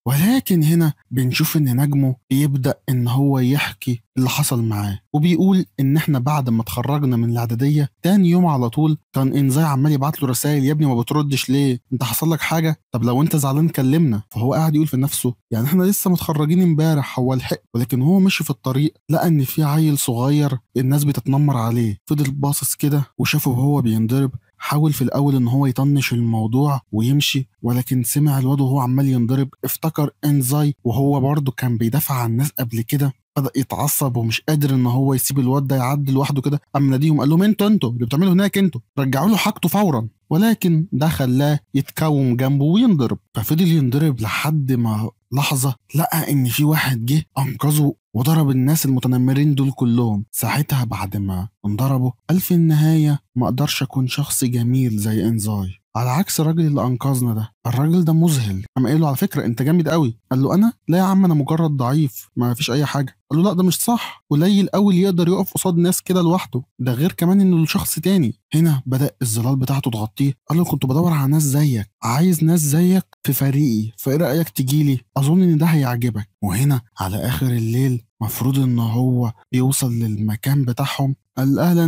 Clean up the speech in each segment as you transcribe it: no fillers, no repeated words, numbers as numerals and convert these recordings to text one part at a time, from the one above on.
ولكن هنا بنشوف ان نجمه بيبدأ ان هو يحكي اللي حصل معاه، وبيقول ان احنا بعد ما اتخرجنا من الاعداديه تاني يوم على طول كان انزاي عمال يبعت له رسائل: يا ابني ما بتردش ليه؟ انت حصل لك حاجه؟ طب لو انت زعلان كلمنا. فهو قاعد يقول في نفسه يعني احنا لسه متخرجين امبارح، هو لحق؟ ولكن هو مشي في الطريق لقى ان في عيل صغير الناس بتتنمر عليه، فضل باصص كده وشافه وهو بينضرب. حاول في الاول ان هو يطنش الموضوع ويمشي، ولكن سمع الواد وهو عمال ينضرب، افتكر انزاي وهو برضه كان بيدافع عن الناس قبل كده، بدأ يتعصب ومش قادر ان هو يسيب الواد ده يعدي لوحده كده. قام ناديهم قال لهم: انتوا اللي بتعملوا هناك، انتوا رجعوا له حاجته فورا. ولكن ده خلاه يتكوم جنبه وينضرب، ففضل ينضرب لحد ما لحظة لقى ان في واحد جه انقذه وضرب الناس المتنمرين دول كلهم. ساعتها بعد ما انضربوا قال في النهاية ما اقدرش اكون شخص جميل زي انزاي، على عكس الراجل اللي انقذنا ده. الراجل ده مذهل. قام قايل له: على فكره انت جامد قوي. قال له: انا؟ لا يا عم، انا مجرد ضعيف ما فيش اي حاجه. قال له: لا ده مش صح، قليل قوي اللي يقدر يقف قصاد ناس كده لوحده، ده غير كمان انه شخص تاني. هنا بدا الظلال بتاعته تغطيه. قال له: كنت بدور على ناس زيك، عايز ناس زيك في فريقي، فايه رايك تجيلي؟ اظن ان ده هيعجبك. وهنا على اخر الليل مفروض ان هو يوصل للمكان بتاعهم. قال: اهلا.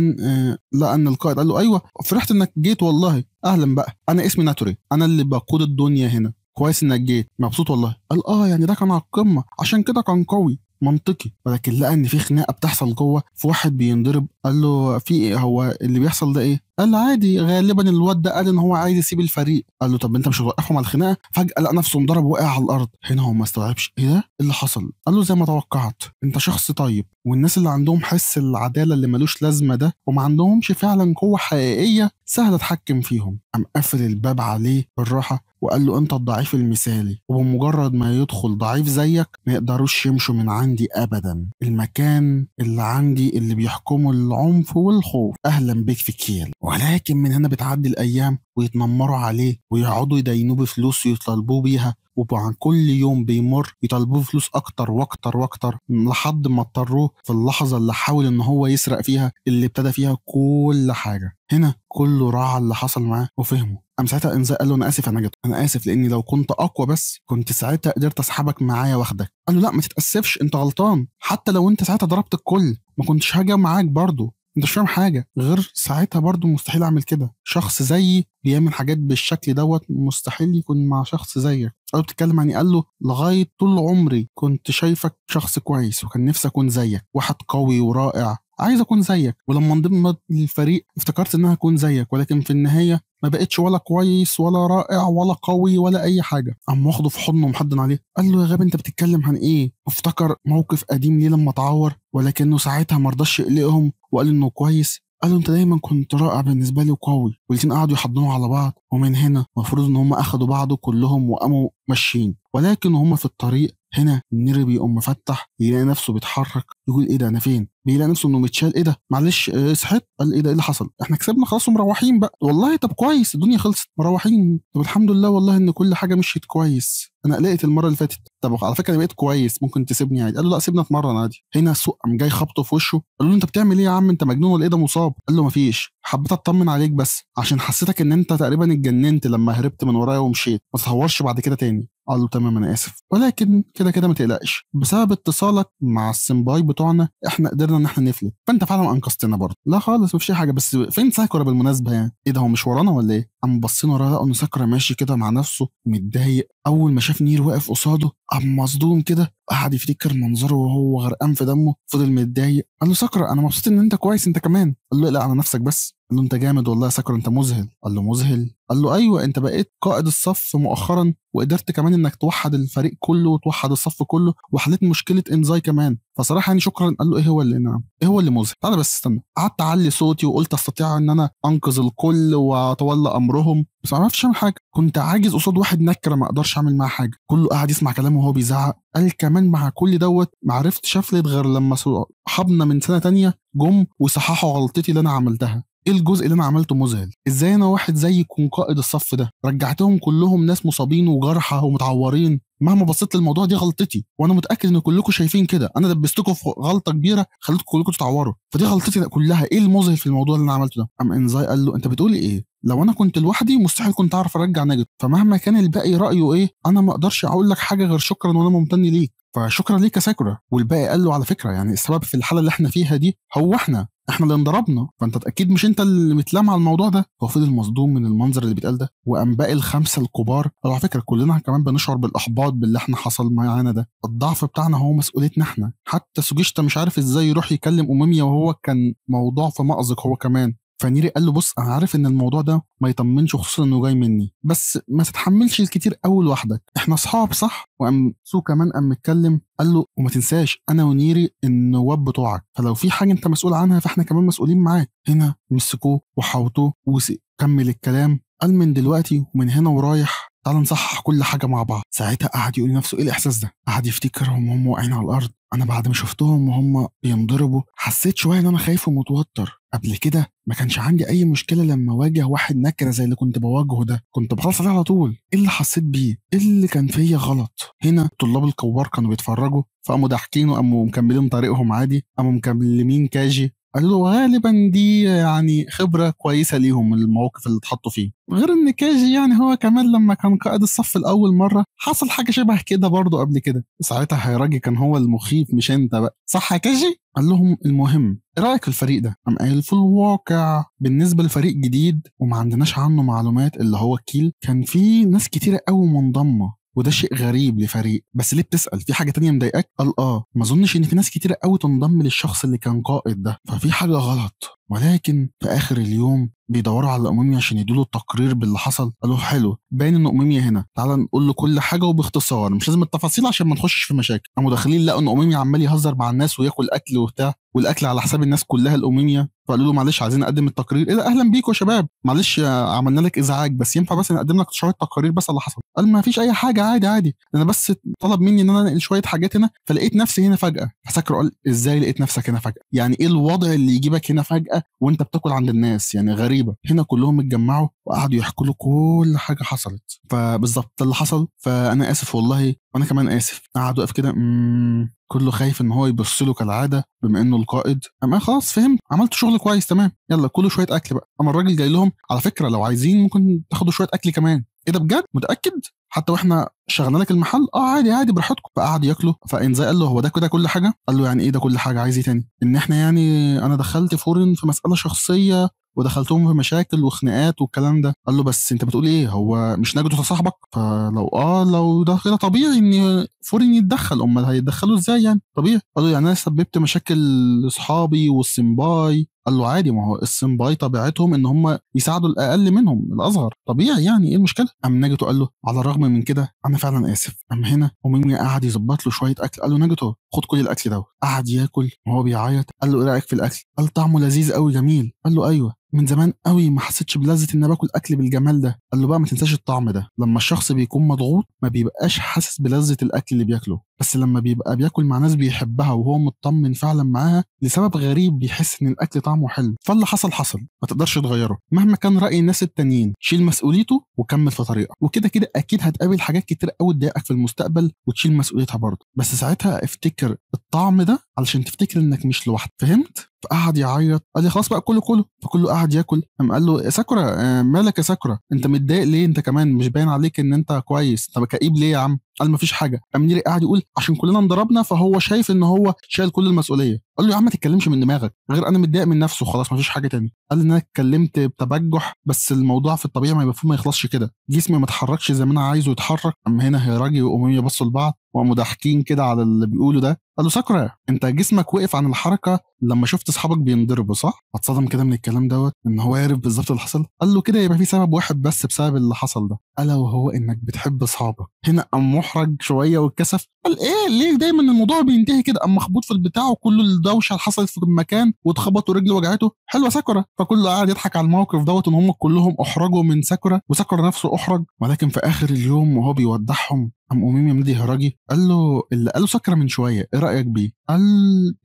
لا ان القائد قال له: ايوه فرحت انك جيت والله. اهلا بقى، انا اسمي ناتوري، انا اللي بقود الدنيا هنا. كويس انك جيت، مبسوط والله. قال: يعني ده كان على القمه عشان كده كان قوي. منطقي. ولكن لقى ان في خناقه بتحصل جوه، في واحد بينضرب. قال له: في ايه؟ هو اللي بيحصل ده ايه؟ قال: عادي، غالبا الواد ده قال ان هو عايز يسيب الفريق. قال له: طب انت مش هتوقفهم على الخناقه؟ فجاه لقى نفسه انضرب وقع على الارض. هنا هو ما استوعبش ايه ده، إيه اللي حصل. قال له: زي ما توقعت، انت شخص طيب، والناس اللي عندهم حس العداله اللي ملوش لازمه ده وما عندهمش فعلا قوه حقيقيه سهل اتحكم فيهم. قام قفل الباب عليه بالراحه وقال له: انت الضعيف المثالي، وبمجرد ما يدخل ضعيف زيك ما يقدروش يمشوا من عندي ابدا. المكان اللي عندي اللي بيحكمه العنف والخوف. اهلا بيك في كيل. ولكن من هنا بتعدي الايام ويتنمروا عليه ويقعدوا يدينوه بفلوس ويطالبوه بيها، وعن كل يوم بيمر يطالبوه فلوس اكتر واكتر واكتر، لحد ما اضطروه في اللحظه اللي حاول ان هو يسرق فيها اللي ابتدى فيها كل حاجه. هنا كله راعى اللي حصل معاه وفهمه. قام ساعتها انزاي قال له: انا اسف يا نجد، انا اسف، لاني لو كنت اقوى بس كنت ساعتها قدرت اسحبك معايا واخدك. قال له: لا ما تتاسفش، انت غلطان، حتى لو انت ساعتها ضربت الكل ما كنتش هاجي معاك برضه، انت مش فاهم حاجه، غير ساعتها برضه مستحيل اعمل كده. شخص زيي بيعمل حاجات بالشكل دوت مستحيل يكون مع شخص زيك. قال له: بتتكلم عن ايه؟ قال له: لغايه طول عمري كنت شايفك شخص كويس وكان نفسي اكون زيك، واحد قوي ورائع، عايز اكون زيك. ولما انضم للفريق افتكرت انها اكون زيك، ولكن في النهايه ما بقتش ولا كويس ولا رائع ولا قوي ولا اي حاجه. قام واخده في حضنه ومحضن عليه. قال له: يا غبي انت بتتكلم عن ايه؟ وافتكر موقف قديم ليه لما اتعور، ولكنه ساعتها ما رضاش يقلقهم وقال انه كويس. قال له: انت دايما كنت رائع بالنسبه لي وقوي. والاتنين قعدوا يحضنوا على بعض، ومن هنا المفروض ان هم اخدوا بعض كلهم وقاموا ماشيين. ولكن هم في الطريق هنا النيري بيقوم مفتح يلاقي نفسه بيتحرك، يقول: ايه ده، انا فين؟ بيلاقي نفسه انه متشال. ايه ده، معلش صحيت. قال: ايه ده، ايه اللي حصل؟ احنا كسبنا خلاص ومروحين بقى. والله طب كويس، الدنيا خلصت مروحين. طب الحمد لله والله ان كل حاجه مشيت كويس، انا قلقت المره اللي فاتت. طب على فكره انا بقيت كويس، ممكن تسيبني عادي. قال له: لا سيبنا اتمرن عادي. هنا السوق قام جاي خبطه في وشه. قال له: انت بتعمل ايه يا عم، انت مجنون ولا ايه، ده مصاب. قال له: مفيش، حبيت اطمن عليك بس عشان حسيتك ان انت تقريبا اتجننت لما هربت من ورايا ومشيت، ما تتهورش بعد كده تاني. قال له: تمام انا اسف، ولكن كده كده ما تقلقش، بسبب اتصالك مع السمباي بتوعنا احنا قدرنا ان احنا نفلت، فانت فعلا انقذتنا برضه. لا خالص مفيش اي حاجه، بس فين ساكورا بالمناسبه يعني؟ ايه ده، هو مش ورانا ولا ايه؟ قام باصين وراه لقوا ان ساكورا ماشي كده مع نفسه متضايق. اول ما شاف نير واقف قصاده قام مصدوم كده، قعد يفتكر منظره وهو غرقان في دمه، فضل متضايق. قال له: ساكورا انا مبسوط ان انت كويس، انت كمان. قال له: لا على نفسك بس. قال له: انت جامد والله يا ساكورا، انت مذهل. قال له: مذهل؟ قال له: ايوه، انت بقيت قائد الصف مؤخرا، وقدرت كمان انك توحد الفريق كله وتوحد الصف كله، وحليت مشكله انزاي كمان، فصراحه يعني شكرا. قال له: ايه هو اللي نعم، ايه هو اللي مذهل؟ تعالى بس استنى. قعدت اعلي صوتي وقلت استطيع ان انا انقذ الكل واتولى امرهم، بس ما عرفتش اعمل حاجه، كنت عاجز قصاد واحد نكره ما اقدرش اعمل معاه حاجه. كله قاعد يسمع كلامه وهو بيزعق. قال كمان مع كل دوت ما عرفتش افلت غير لما صحابنا من سنه تانية جم وصححوا غلطتي اللي انا عملتها. ايه الجزء اللي انا عملته مذهل؟ ازاي انا واحد زي يكون قائد الصف ده رجعتهم كلهم ناس مصابين وجرحى ومتعورين؟ مهما بصيت للموضوع دي غلطتي، وانا متاكد ان كلكم شايفين كده، انا دبستكم في غلطه كبيره خليتكم كلكم تتعوروا، فدي غلطتي كلها. ايه المذهل في الموضوع اللي انا عملته ده؟ قام انزاي قال له: انت بتقولي ايه؟ لو انا كنت لوحدي مستحيل كنت اعرف ارجع ناجيتو، فمهما كان الباقي رايه ايه انا ما اقدرش اقول لك حاجه غير شكرا وانا ممتن ليك، فشكرا ليك يا ساكورا. والباقي قال له على فكره يعني السبب في الحاله اللي احنا فيها دي هو احنا اللي انضربنا، فانت اكيد مش انت اللي متلام على الموضوع ده. هو فضل مصدوم من المنظر اللي بيتقال ده، وقام باقي الخمسه الكبار قالوا على فكره كلنا كمان بنشعر بالاحباط باللي احنا حصل معانا ده، الضعف بتاعنا هو مسؤوليتنا احنا. حتى سوجيشتا مش عارف ازاي يروح يكلم اوميميا وهو كان موضوع في مأزق هو كمان. فنيري قال له بص انا عارف ان الموضوع ده ما يطمنش خصوصا انه جاي مني، بس ما تتحملش الكتير قوي لوحدك، احنا اصحاب صح. وقام سو كمان قام متكلم قال له وما تنساش انا ونيري النواب بتوعك، فلو في حاجه انت مسؤول عنها فاحنا كمان مسؤولين معاك. هنا مسكوه وحوطوه وكمل الكلام قال من دلوقتي ومن هنا ورايح تعال نصحح كل حاجه مع بعض. ساعتها قعد يقول لنفسه ايه الاحساس ده، قعد يفتكرهم وهم واقعين على الارض. انا بعد ما شفتهم وهم بينضربوا حسيت شويه ان انا خايف ومتوتر، قبل كده ما كانش عندي اي مشكله لما اواجه واحد نكره زي اللي كنت بواجهه ده، كنت بخلص عليه على طول. ايه اللي حسيت بيه، ايه اللي كان فيا غلط؟ هنا الطلاب الكبار كانوا بيتفرجوا فقاموا ضاحكين وقاموا مكملين طريقهم عادي، قاموا مكلمين كاجي قالوا له غالبا دي يعني خبره كويسه ليهم المواقف اللي اتحطوا فيه، غير ان كاجي يعني هو كمان لما كان قائد الصف الاول مره حصل حاجه شبه كده برضه قبل كده. ساعتها هيراجي كان هو المخيف مش انت بقى صح يا كاجي. قال لهم المهم ايه رايك في الفريق ده؟ قام قايل في الواقع بالنسبه لفريق جديد وما عندناش عنه معلومات اللي هو كيل كان في ناس كتيره قوي منضمه وده شيء غريب لفريق، بس ليه بتسأل في حاجة تانية مضايقاك؟ قال ما اظنش ان في ناس كتيرة قوي تنضم للشخص اللي كان قائد ده، ففي حاجة غلط. ولكن في اخر اليوم بيدوروا على أميميا عشان يدوله التقرير باللي حصل. قالوا حلو باين ان أميميا هنا، تعال نقول له كل حاجة وباختصار مش لازم التفاصيل عشان ما نخشش في مشاكل. قاموا داخلين لقوا ان أميميا عمال يهزر مع الناس وياكل اكل وبتاع، والاكل على حساب الناس كلها الأميميا. فقالوا له معلش عايزين نقدم التقرير. ايه ده اهلا بيكم يا شباب، معلش عملنا لك ازعاج بس ينفع بس نقدم لك شويه تقارير بس اللي حصل. قال ما فيش اي حاجه عادي عادي، انا بس طلب مني ان انا انقل شويه حاجات هنا فلقيت نفسي هنا فجاه. فسكر قال ازاي لقيت نفسك هنا فجاه؟ يعني ايه الوضع اللي يجيبك هنا فجاه وانت بتاكل عند الناس؟ يعني غريبه. هنا كلهم اتجمعوا وقعدوا يحكوا له كل حاجه حصلت، فبالظبط اللي حصل. فانا اسف والله وانا كمان اسف. قعد واقف كده كله خايف ان هو يبص له كالعاده بما انه القائد. اما خلاص فهمت عملت شغل كويس تمام يلا كلوا شويه اكل بقى. اما الراجل جاي لهم على فكره لو عايزين ممكن تاخدوا شويه اكل كمان. ايه ده بجد متاكد حتى واحنا شغلنا لك المحل؟ عادي عادي براحتكم. فقعد ياكلوا. فانزاي قال له هو ده كده كل حاجه؟ قال له يعني ايه ده كل حاجه، عايز ايه تاني؟ ان احنا يعني انا دخلت فورن في مساله شخصيه ودخلتهم في مشاكل وخناقات والكلام ده. قال له بس انت بتقول ايه، هو مش نجده صاحبك؟ فلو لو ده كده طبيعي ان فورين يتدخل، امال هيتدخلوا ازاي يعني؟ طبيعي. قال له يعني انا سببت مشاكل لاصحابي والسمباي؟ قال له عادي ما هو السمباي طبيعتهم ان هم يساعدوا الاقل منهم الاصغر طبيعي يعني ايه المشكله؟ قام ناجيتو قال له على الرغم من كده انا فعلا اسف. قام هنا وميميا قعد يظبط له شويه اكل. قال له ناجيتو خد كل الاكل ده. قعد ياكل وهو بيعيط. قال له ايه رايك في الاكل؟ قال طعمه لذيذ قوي جميل. قال له ايوه من زمان قوي ما حسيتش بلذة ان باكل اكل بالجمال ده. قال له بقى ما تنساش الطعم ده، لما الشخص بيكون مضغوط ما بيبقاش حاسس بلذة الاكل اللي بياكله، بس لما بيبقى بياكل مع ناس بيحبها وهو مطمن فعلا معاها لسبب غريب بيحس ان الاكل طعمه حلو. فاللي حصل حصل ما تقدرش تغيره مهما كان راي الناس التانيين، شيل مسؤوليته وكمل في طريقك. وكده كده اكيد هتقابل حاجات كتير قوي تضايقك في المستقبل وتشيل مسؤوليتها برضه، بس ساعتها افتكر الطعم ده علشان تفتكر انك مش لوحدك. فهمت؟ فقعد يعيط. قال لي خلاص بقى كله. فكله قعد ياكل. قام قال له يا ساكورا مالك يا ساكورا انت متضايق ليه؟ انت كمان مش باين عليك ان انت كويس، طب كئيب ليه يا عم؟ قال مفيش حاجه. قام نيري قاعد يقول عشان كلنا انضربنا فهو شايف ان هو شايل كل المسؤوليه. قال له يا عم ما تتكلمش من دماغك، غير انا متضايق من نفسه خلاص مفيش حاجه تاني. قال ان انا اتكلمت بتبجح بس الموضوع في الطبيعي ما المفروض ما يخلصش كده، جسمي ما اتحركش زي ما انا عايزه يتحرك. اما هنا هيراجي وامية بصوا لبعض وقاموا ضاحكين كده على اللي بيقوله ده. قال له ساكورا انت جسمك وقف عن الحركه لما شفت اصحابك بينضربوا صح؟ اتصدم كده من الكلام دوت ان هو عارف بالظبط اللي حصل. قال له كده يبقى في سبب واحد بس بسبب اللي حصل ده، الا وهو انك بتحب اصحابك. هنا قام محرج شويه واتكسف. قال ايه ليه دايما الموضوع بينتهي كده؟ قام مخبوط في البتاع وكل الدوشه اللي حصلت في المكان واتخبط ورجله وجعته. حلوه ساكورا. فكله قاعد يضحك على الموقف دوت ان هم كلهم احرجوا من ساكورا وساكورا نفسه احرج. ولكن في اخر اليوم وهو بيودعهم قام أميميا مدي هراجي قال له اللي قاله ساكورا من شويه ايه رايك بيه؟ قال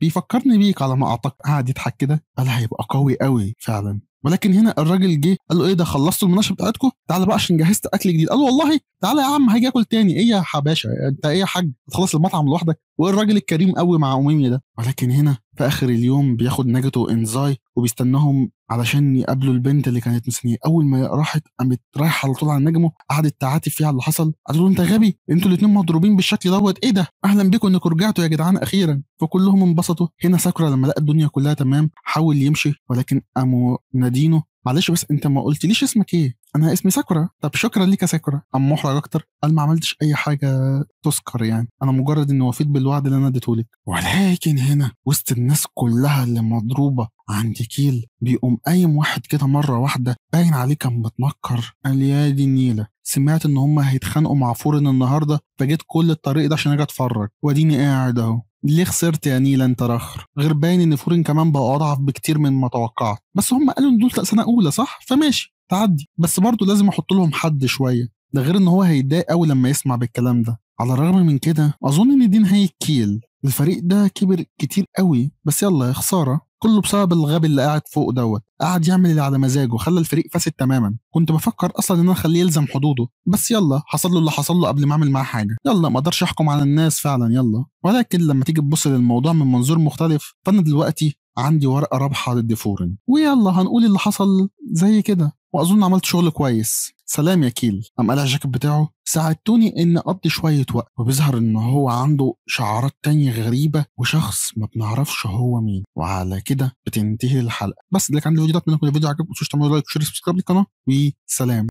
بيفكرني بيك على ما اعتقد. قعد يضحك كده. قال هيبقى قوي قوي فعلا ولكن هنا الراجل جه قال له ايه ده، خلصتوا المناقشه بتاعتكم؟ تعالى بقى عشان جهزت اكل جديد. قال له والله تعالى يا عم هاجي اكل تاني. ايه يا حباشا انت ايه يا حاج تخلص المطعم لوحدك؟ وايه الراجل الكريم قوي مع اميمي ده. ولكن هنا في اخر اليوم بياخد ناجيتو وانزاي وبيستناهم علشان يقابلوا البنت اللي كانت مستنيه. اول ما راحت قامت رايحه على طول على نجمه، قعدت تعاتب فيه على اللي حصل، قالت له انت غبي، انتوا الاثنين مضروبين بالشكل دوت، ايه ده، اهلا بكم انكم رجعتوا يا جدعان اخيرا. فكلهم انبسطوا. هنا ساكورا لما لقى الدنيا كلها تمام حاول يمشي، ولكن قاموا نادينه معلش بس انت ما قلتليش اسمك ايه. انا اسمي ساكورا. طب شكرا ليك يا ساكورا. قام محرج اكتر قال ما عملتش اي حاجه تذكر يعني، انا مجرد اني وفيت بالوعد اللي انا اديتهولك. ولكن هنا وسط الناس كلها اللي مضروبه عند كيل بيقوم قايم واحد كده مره واحده باين عليه كان متنكر، قال يا دي النيله، سمعت ان هم هيتخانقوا مع فورن النهارده فجيت كل الطريق ده عشان اجي اتفرج واديني قاعد اهو. ليه خسرت يا نيلا انت رخر؟ غير باين ان فورن كمان بقى اضعف بكتير من ما توقعت. بس هم قالوا ان دول سنه اولى صح، فماشي تعدي، بس برضه لازم احط لهم حد شويه. ده غير ان هو هيتضايق قوي لما يسمع بالكلام ده. على الرغم من كده اظن ان دي نهايه كيل، الفريق ده كبر كتير قوي، بس يلا يا خساره كله بسبب الغبي اللي قاعد فوق دوت، قاعد يعمل اللي على مزاجه خلى الفريق فاسد تماما. كنت بفكر اصلا ان انا اخليه يلزم حدوده، بس يلا حصل له اللي حصل له قبل ما اعمل معاه حاجه، يلا ما اقدرش احكم على الناس فعلا يلا. ولكن لما تيجي تبص للموضوع من منظور مختلف فانا دلوقتي عندي ورقه رابحه ضد فورن، ويلا هنقول اللي حصل زي كده، واظن عملت شغل كويس. سلام يا كيل. قام قلع الجاكيت بتاعه، ساعدتوني ان اقضي شويه وقت. وبيظهر ان هو عنده شعارات تانية غريبه وشخص ما بنعرفش هو مين. وعلى كده بتنتهي الحلقه. بس ده كان الفيديو ده، اتمنى يكون الفيديو عجبكم، ما تنسوش تعملوا لايك وشير وسبسكرايب للقناه، وسلام.